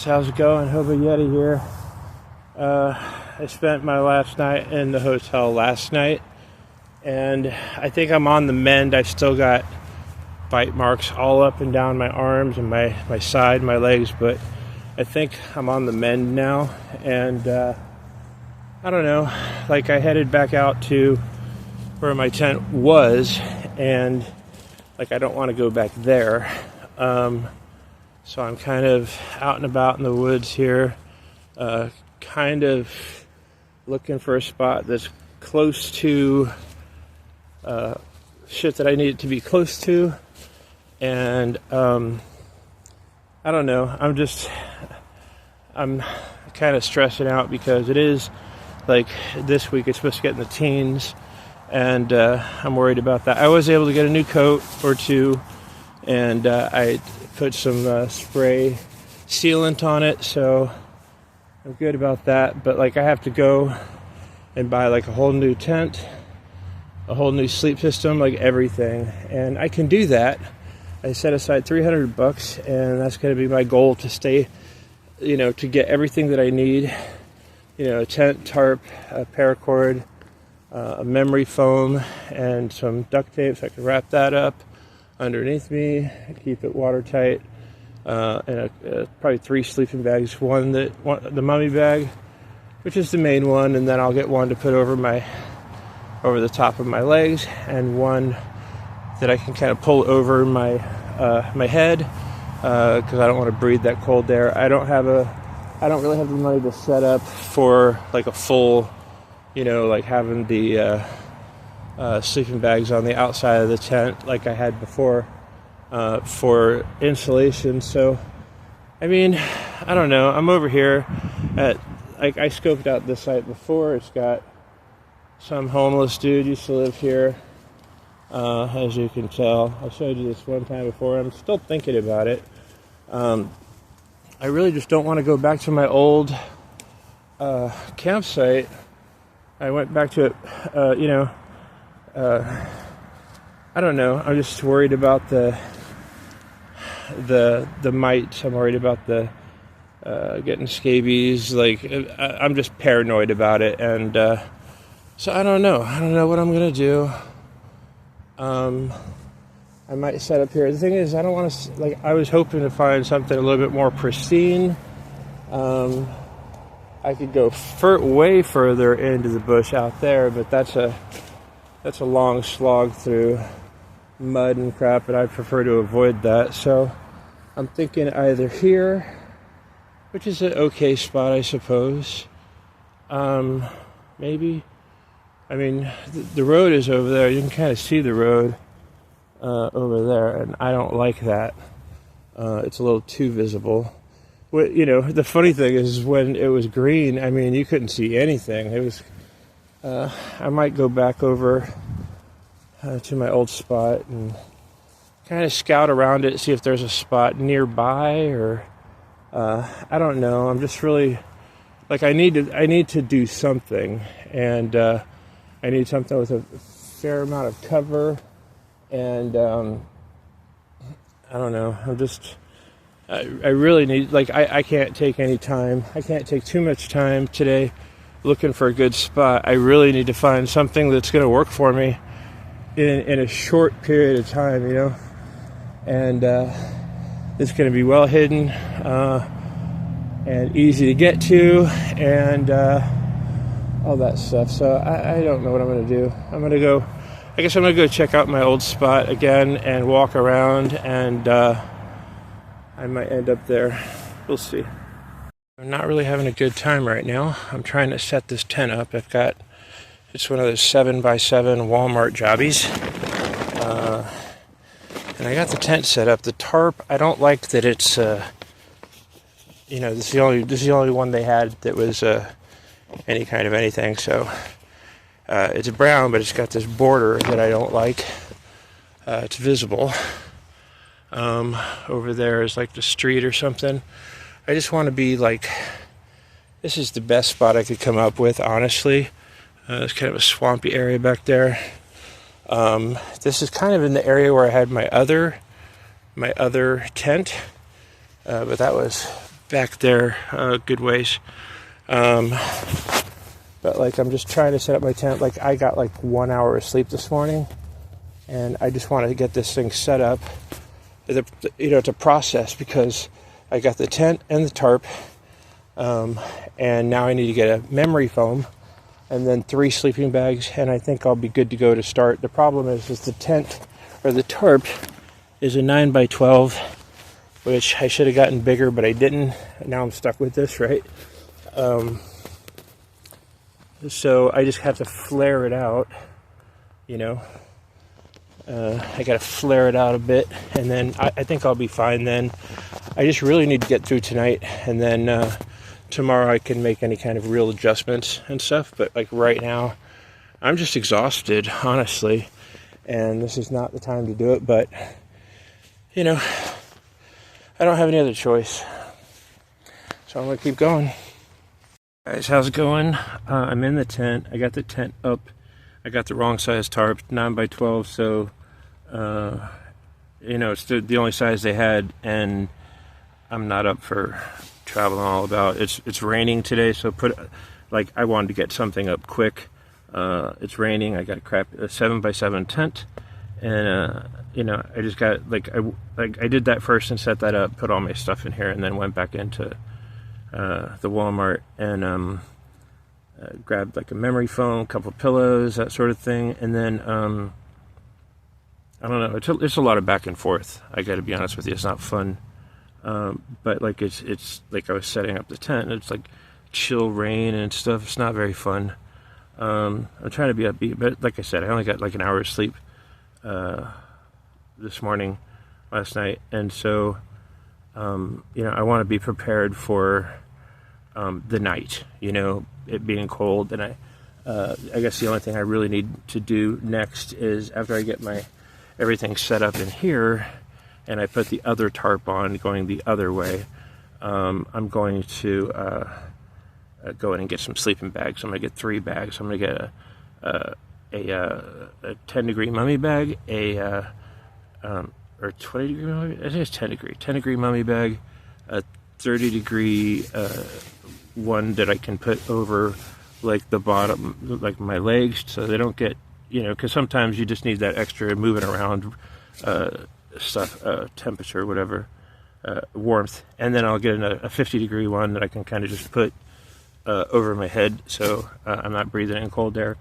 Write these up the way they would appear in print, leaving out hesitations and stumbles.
guys, how's it going? Hobo Yeti here. I spent my last night in the hotel last night, and I think I'm on the mend. I still got bite marks all up and down my arms and my side, my legs, but I think I'm on the mend now. And I don't know, like I headed back out to where my tent was, and like I don't want to go back there. So I'm kind of out and about in the woods here, kind of looking for a spot that's close to shit that I need it to be close to. And I don't know, I'm kind of stressing out because it is like this week it's supposed to get in the teens, and I'm worried about that. I was able to get a new coat or two, and I put some spray sealant on it, so I'm good about that. But like I have to go and buy like a whole new tent, a whole new sleep system, like everything, and I can do that. I set aside $300, and that's going to be my goal, to stay, to get everything that I need, a tent, tarp, a paracord, a memory foam, and some duct tape so I can wrap that up underneath me, keep it watertight, and probably 3 sleeping bags. One, the mummy bag, which is the main one, and then I'll get one to put over the top of my legs, and one that I can kind of pull over my head, because I don't want to breathe that cold air. I don't really have the money to set up for like a full, like having the sleeping bags on the outside of the tent like I had before for insulation. So, I mean, I don't know. I'm over here I scoped out this site before. It's got some homeless dude used to live here, as you can tell. I showed you this one time before. I'm still thinking about it. I really just don't want to go back to my old campsite. I went back to it, I don't know. I'm just worried about the mites. I'm worried about the getting scabies. Like, I'm just paranoid about it, and so I don't know. I don't know what I'm gonna do. I might set up here. The thing is, I don't want to. I was hoping to find something a little bit more pristine. I could go way further into the bush out there, but that's a long slog through mud and crap, and I prefer to avoid that. So I'm thinking either here, which is an okay spot, I suppose. Maybe. I mean, the road is over there. You can kind of see the road over there, and I don't like that. It's a little too visible. The funny thing is, when it was green, I mean, you couldn't see anything. It was. I might go back over to my old spot and kind of scout around it, see if there's a spot nearby, or I don't know. I'm just really I need to do something, and I need something with a fair amount of cover, and I don't know. I really need, I can't take any time. I can't take too much time today looking for a good spot. I really need to find something that's going to work for me in a short period of time, and it's going to be well hidden and easy to get to, and all that stuff. So I don't know what I'm going to do. I guess I'm going to go check out my old spot again and walk around, and I might end up there. We'll see. I'm not really having a good time right now. I'm trying to set this tent up. It's one of those 7x7 Walmart jobbies. And I got the tent set up. The tarp, I don't like that it's, this is the only one they had that was any kind of anything. So it's brown, but it's got this border that I don't like. It's visible. Over there is like the street or something. I just want to be this is the best spot I could come up with, honestly. It's kind of a swampy area back there. This is kind of in the area where I had my other tent, but that was back there good ways. But like I'm just trying to set up my tent. Like I got like 1 hour of sleep this morning, and I just want to get this thing set up. It's a process because I got the tent and the tarp, and now I need to get a memory foam and then 3 sleeping bags, and I think I'll be good to go to start. The problem is the tent or the tarp is a 9x12, which I should have gotten bigger, but I didn't. Now I'm stuck with this, right? So I just have to flare it out, I got to flare it out a bit, and then I think I'll be fine then. I just really need to get through tonight, and then tomorrow I can make any kind of real adjustments and stuff. But like right now, I'm just exhausted, honestly, and this is not the time to do it. But, I don't have any other choice. So I'm going to keep going. Guys, how's it going? I'm in the tent. I got the tent up. I got the wrong size tarp, 9x12, so, it's the only size they had, and I'm not up for traveling all about. It's raining today, so I wanted to get something up quick. It's raining. I got a 7x7 tent, and, I just got, I did that first and set that up, put all my stuff in here, and then went back into the Walmart and grabbed like a memory foam, a couple pillows, that sort of thing, and then I don't know. It's a lot of back and forth. I got to be honest with you, it's not fun. But like it's like I was setting up the tent, and it's like chill rain and stuff. It's not very fun. I'm trying to be upbeat, but like I said, I only got like an hour of sleep last night, and so I want to be prepared for the night, it being cold. And I guess the only thing I really need to do next is after I get everything set up in here and I put the other tarp on going the other way, I'm going to go in and get some sleeping bags. I'm going to get 3 bags. I'm going to get a 10-degree mummy bag, or 20-degree mummy. I think it's 10-degree mummy bag, a 30-degree one that I can put over like the bottom, like my legs, so they don't get, because sometimes you just need that extra moving around stuff, temperature, whatever, warmth. And then I'll get a 50-degree one that I can kind of just put over my head, so I'm not breathing in cold air.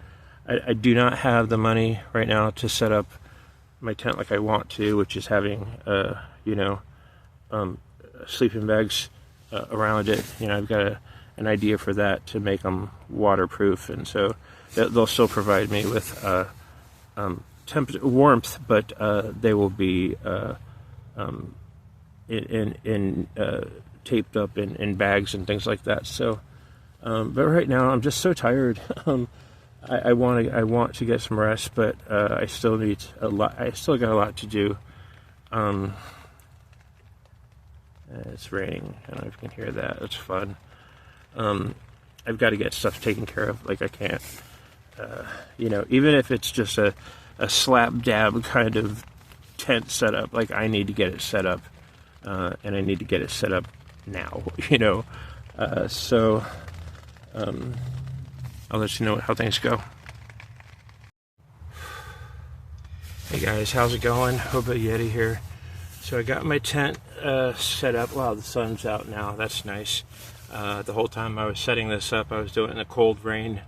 I do not have the money right now to set up my tent like I want to, which is having sleeping bags around it. I've got an idea for that to make them waterproof, and so they'll still provide me with temperature, warmth, but they will be taped up in bags and things like that. So, but right now I'm just so tired. I want to get some rest, but I still need a lot. I still got a lot to do. It's raining. I don't know if you can hear that. It's fun. I've got to get stuff taken care of. Like I can't, even if it's just a slap dab kind of tent setup, like I need to get it set up, and I need to get it set up now. So I'll let you know how things go. Hey guys, how's it going? Hobo Yeti here. So I got my tent set up. Wow, the sun's out now. That's nice. The whole time I was setting this up, I was doing it in the cold rain.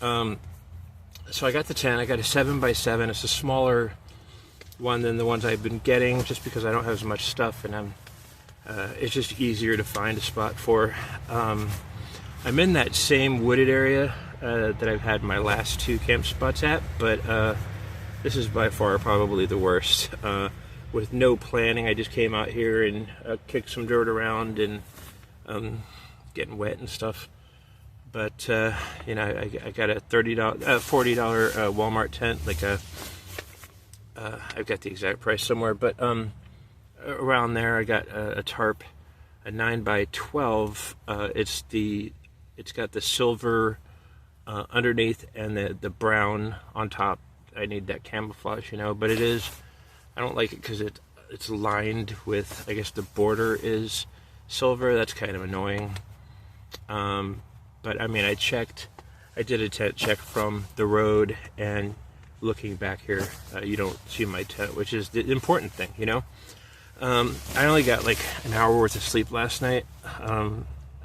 So I got the tent. I got a 7x7. It's a smaller one than the ones I've been getting, just because I don't have as much stuff, and it's just easier to find a spot for. I'm in that same wooded area that I've had my last 2 camp spots at, but this is by far probably the worst. With no planning, I just came out here and kicked some dirt around and getting wet and stuff. But I got a $40 Walmart tent. I've got the exact price somewhere, but around there I got a tarp, a 9x12. It's got the silver underneath and the brown on top. I need that camouflage, but it is. I don't like it because it's lined with, I guess the border is silver. That's kind of annoying. But I mean, I did a tent check from the road, and looking back here, you don't see my tent, which is the important thing, you know. I only got like an hour worth of sleep last night. I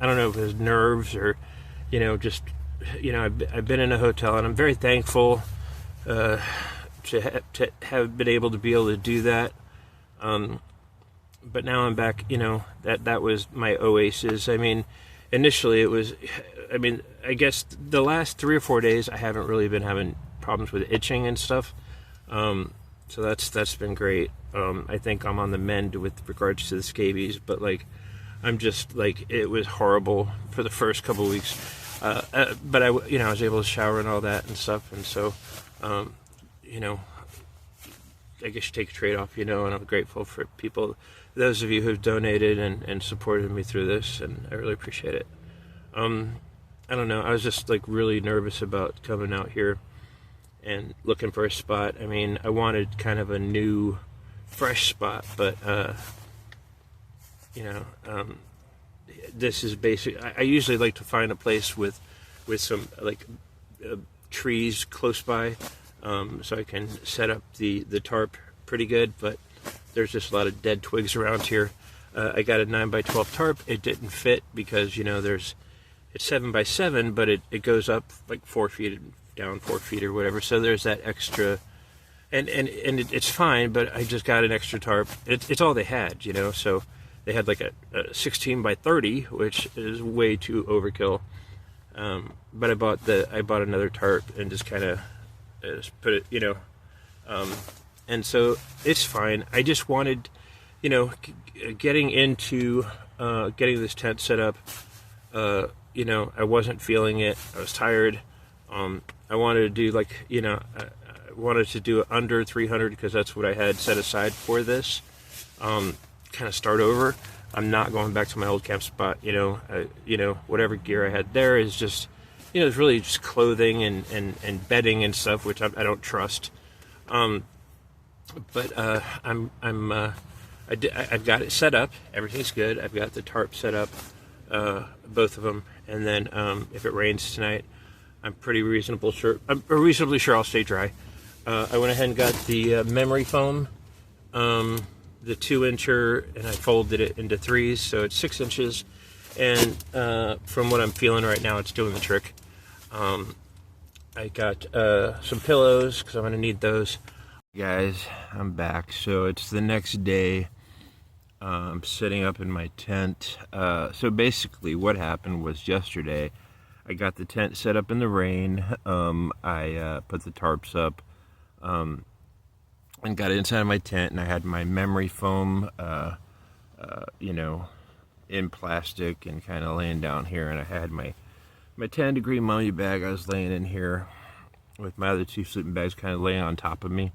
don't know if it was nerves or, you know, just, you know, I've been in a hotel, and I'm very thankful to have been able to do that. But now I'm back, you know, that was my oasis. I mean, initially it was, I mean, I guess the last 3 or 4 days I haven't really been having problems with itching and stuff. So that's been great. I think I'm on the mend with regards to the scabies, but like, I'm just like, it was horrible for the first couple of weeks. But I was able to shower and all that and stuff. And so, you know, I guess you take a trade-off, you know, and I'm grateful for people, those of you who've donated and supported me through this, and I really appreciate it. I don't know, I was just like really nervous about coming out here and looking for a spot. I mean, I wanted kind of a new, fresh spot, but, you know, this is basic. I usually like to find a place with some like trees close by, so I can set up the tarp pretty good, but there's just a lot of dead twigs around here. I got a 9x12 tarp. It didn't fit because, you know, it's 7x7, but it goes up like 4 feet, down 4 feet or whatever. So there's that extra, and it's fine, but I just got an extra tarp. It's all they had, you know, so they had like a 16x30, which is way too overkill. But I bought another tarp and just kind of put it, you know, and so it's fine. I just wanted, you know, getting into getting this tent set up. You know, I wasn't feeling it. I was tired. I wanted to do like, you know, I wanted to do it under 300 because that's what I had set aside for this. Kind of start over. I'm not going back to my old camp spot. You know, whatever gear I had there is just, you know, it's really just clothing and bedding and stuff, which I don't trust. But I've got it set up. Everything's good. I've got the tarp set up, both of them. And then if it rains tonight, I'm reasonably sure I'll stay dry. I went ahead and got the memory foam, the 2-incher, and I folded it into 3s, so it's 6 inches. And from what I'm feeling right now, it's doing the trick. I got some pillows because I'm going to need those. Guys, I'm back. So it's the next day. I'm sitting up in my tent. So basically what happened was yesterday, I got the tent set up in the rain. I put the tarps up and got inside my tent, and I had my memory foam, you know, in plastic and kind of laying down here, and I had my 10-degree mummy bag. I was laying in here with my other 2 sleeping bags kind of laying on top of me.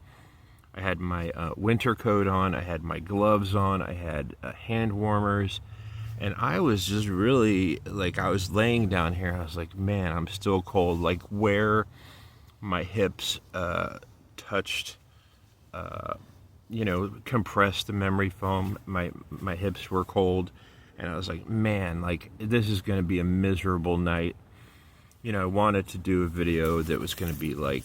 I had my winter coat on, I had my gloves on, I had hand warmers, and I was just really, like, I was laying down here, I was like, man, I'm still cold. Like, where my hips touched, you know, compressed the memory foam, my hips were cold, and I was like, man, like, this is going to be a miserable night. You know, I wanted to do a video that was going to be like,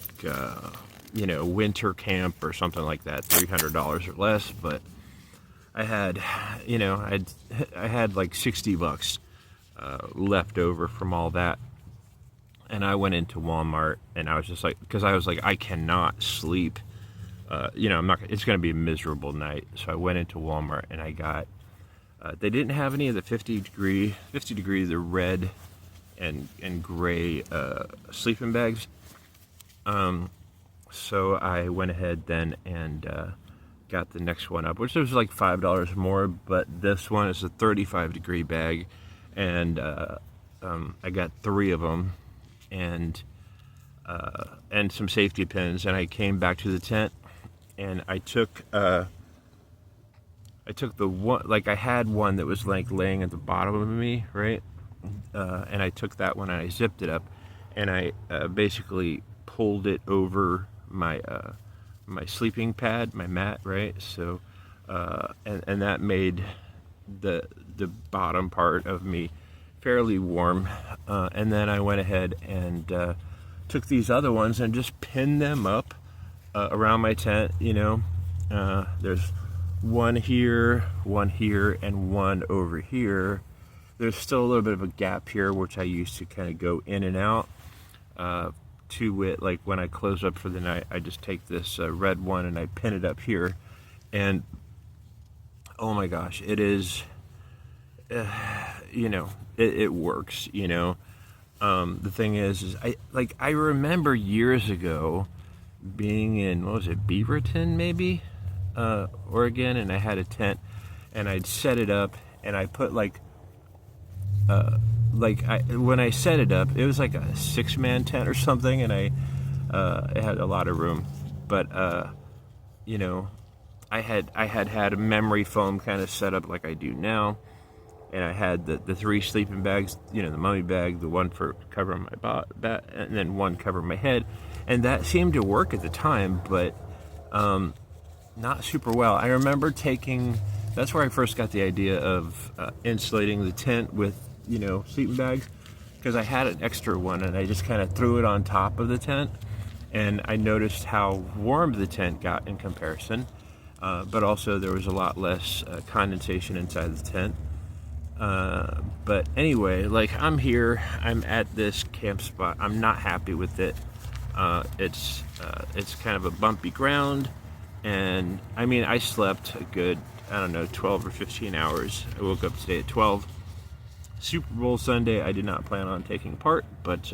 you know, winter camp or something like that, $300 or less, but I had, you know, I had like $60 left over from all that, and I went into Walmart, and I was just like, because I was like, I cannot sleep, you know, it's going to be a miserable night, so I went into Walmart, and I got, they didn't have any of the 50 degree, the red and gray sleeping bags. So I went ahead then and got the next one up, which was like $5 more, but this one is a 35-degree bag, and I got 3 of them, and some safety pins, and I came back to the tent, and I took the one, like I had one that was like laying at the bottom of me, right? And I took that one and I zipped it up, and I basically pulled it over my my sleeping pad, my mat, right? So and that made the bottom part of me fairly warm, and then I went ahead and took these other ones and just pinned them up around my tent. There's one here, and one over here. There's still a little bit of a gap here, which I used to kind of go in and out. To it, like when I close up for the night, I just take this red one and I pin it up here, and oh my gosh, it is, it works. The thing is I remember years ago being in, what was it, Beaverton maybe, Oregon, and I had a tent, and I'd set it up, and I put when I set it up, it was like a 6-man tent or something, and it had a lot of room, but I had a memory foam kind of set up like I do now, and I had the 3 sleeping bags, the mummy bag, the one for covering my back, and then one covering my head, and that seemed to work at the time, but not super well. I remember that's where I first got the idea of insulating the tent with sleeping bags, because I had an extra one and I just kind of threw it on top of the tent, and I noticed how warm the tent got in comparison, but also there was a lot less condensation inside the tent. But anyway, I'm here, I'm at this camp spot. I'm not happy with it. It's kind of a bumpy ground, and I slept a good, 12 or 15 hours. I woke up today at 12. Super Bowl Sunday, I did not plan on taking part, but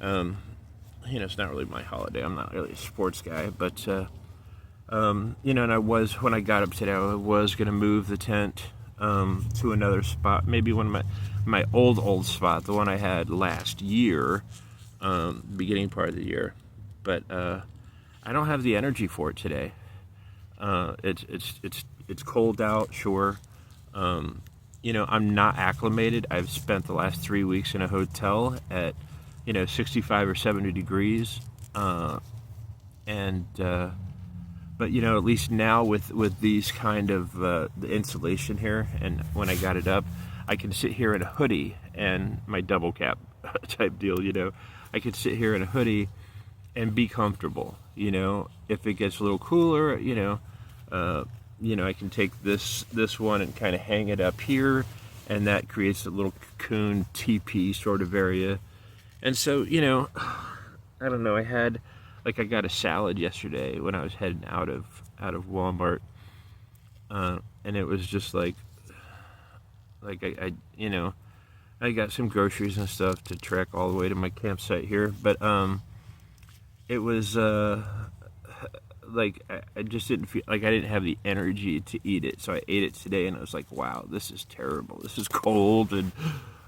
it's not really my holiday. I'm not really a sports guy, but and when I got up today, I was going to move the tent to another spot, maybe one of my old spot, the one I had last year, beginning part of the year, but I don't have the energy for it today. It's cold out, sure. I'm not acclimated. I've spent the last 3 weeks in a hotel at 65 or 70 degrees, but at least now with these kind of the insulation here, and when I got it up, I can sit here in a hoodie and my double cap type deal. I could sit here in a hoodie and be comfortable. If it gets a little cooler, I can take this one and kind of hang it up here, and that creates a little cocoon teepee sort of area. And so, I don't know, I got a salad yesterday when I was heading out of Walmart, and it was just I got some groceries and stuff to trek all the way to my campsite here, but it was I just didn't feel like I didn't have the energy to eat it, so I ate it today, and I was like, wow, this is terrible, this is cold, and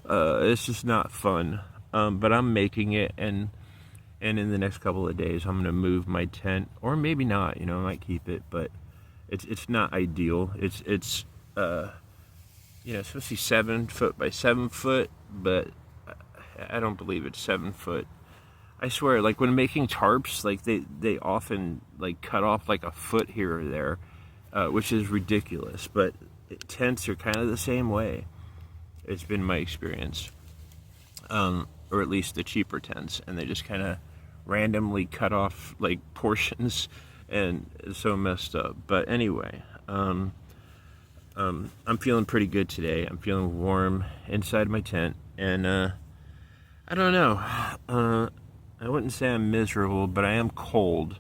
it's just not fun, but I'm making it, and in the next couple of days I'm going to move my tent, or maybe not, I might keep it, but it's not ideal. It's supposed to be 7 foot by 7 foot, but I don't believe it's 7 foot. I swear, when making tarps, they often cut off a foot here or there, which is ridiculous. But tents are kind of the same way. It's been my experience, or at least the cheaper tents, and they just kind of randomly cut off portions, and it's so messed up. But anyway, I'm feeling pretty good today. I'm feeling warm inside my tent, and I don't know. I wouldn't say I'm miserable, but I am cold.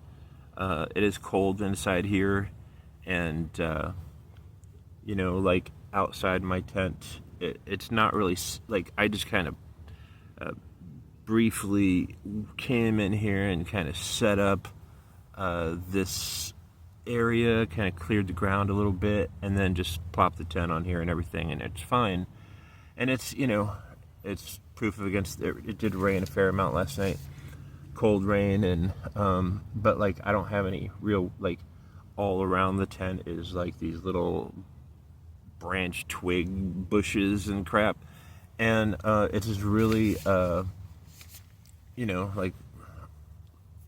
It is cold inside here, and outside my tent, it's not really I just kind of briefly came in here and kind of set up this area, kind of cleared the ground a little bit, and then just plopped the tent on here and everything, and it's fine. And it's it's proof of against it. It did rain a fair amount last night. Cold rain, and but I don't have any real all around the tent is these little branch twig bushes and crap, and it's just really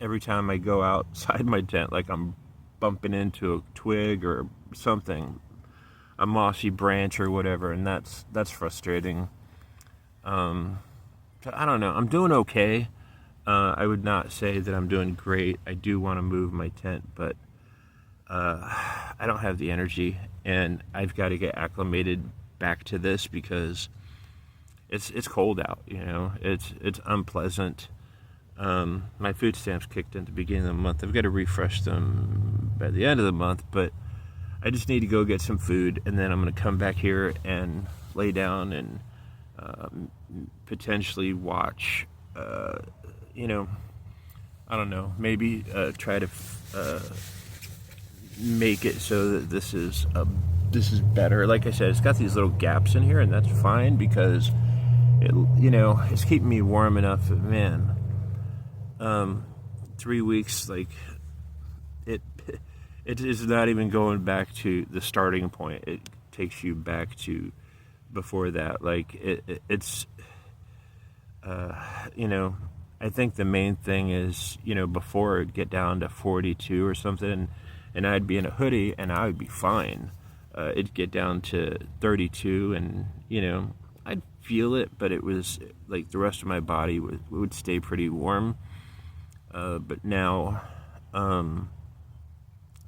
every time I go outside my tent, I'm bumping into a twig or something. a mossy branch or whatever, and that's frustrating. So I don't know. I'm doing okay. I would not say that I'm doing great. I do want to move my tent, but I don't have the energy, and I've got to get acclimated back to this because it's cold out. It's unpleasant. My food stamps kicked in at the beginning of the month. I've got to refresh them by the end of the month, but I just need to go get some food, and then I'm going to come back here and lay down and potentially watch. I don't know. Maybe try to make it so that this is better. Like I said, it's got these little gaps in here, and that's fine because it's keeping me warm enough. Man, 3 weeks, like it is not even going back to the starting point. It takes you back to before that. Like it's I think the main thing is, before it'd get down to 42 or something, and I'd be in a hoodie and I would be fine. It'd get down to 32 and, I'd feel it, but it was like the rest of my body would stay pretty warm. But now, I'm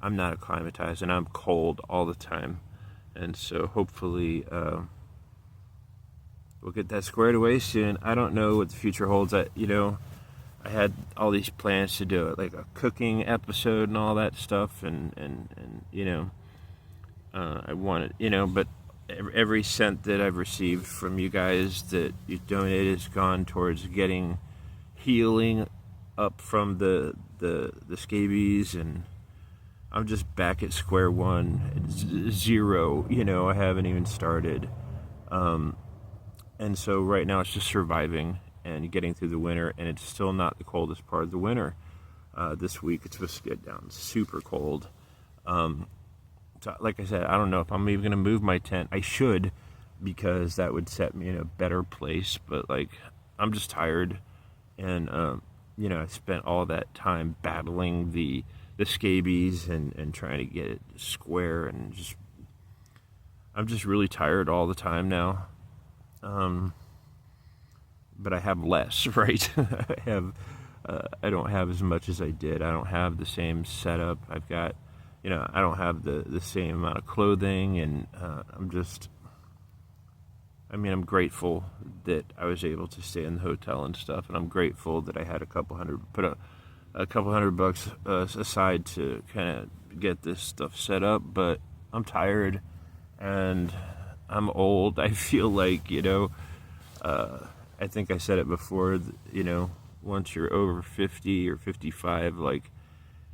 not acclimatized and I'm cold all the time. And so hopefully, we'll get that squared away soon. I don't know what the future holds. I had all these plans to do it, like a cooking episode and all that stuff, and I wanted, but every cent that I've received from you guys that you donated has gone towards getting healing up from the scabies, and I'm just back at square one. It's zero. I haven't even started. And so right now it's just surviving and getting through the winter, and it's still not the coldest part of the winter. This week it's supposed to get down super cold. So like I said, I don't know if I'm even going to move my tent. I should, because that would set me in a better place, but I'm just tired, and I spent all that time battling the scabies and trying to get it square, and I'm just really tired all the time now. But I have less, right? I don't have as much as I did. I don't have the same setup. I've got, I don't have the same amount of clothing, and I'm grateful that I was able to stay in the hotel and stuff, and I'm grateful that I had a couple hundred bucks aside to kind of get this stuff set up. But I'm tired, and I'm old. I feel like, I think I said it before, once you're over 50 or 55,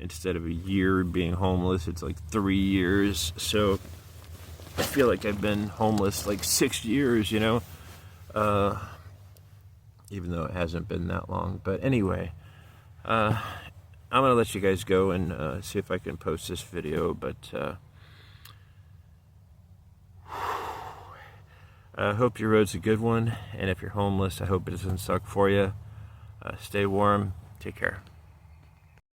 instead of a year being homeless, it's 3 years. So I feel like I've been homeless 6 years, even though it hasn't been that long. But anyway, I'm going to let you guys go and see if I can post this video, but I hope your road's a good one, and if you're homeless, I hope it doesn't suck for you. Stay warm. Take care.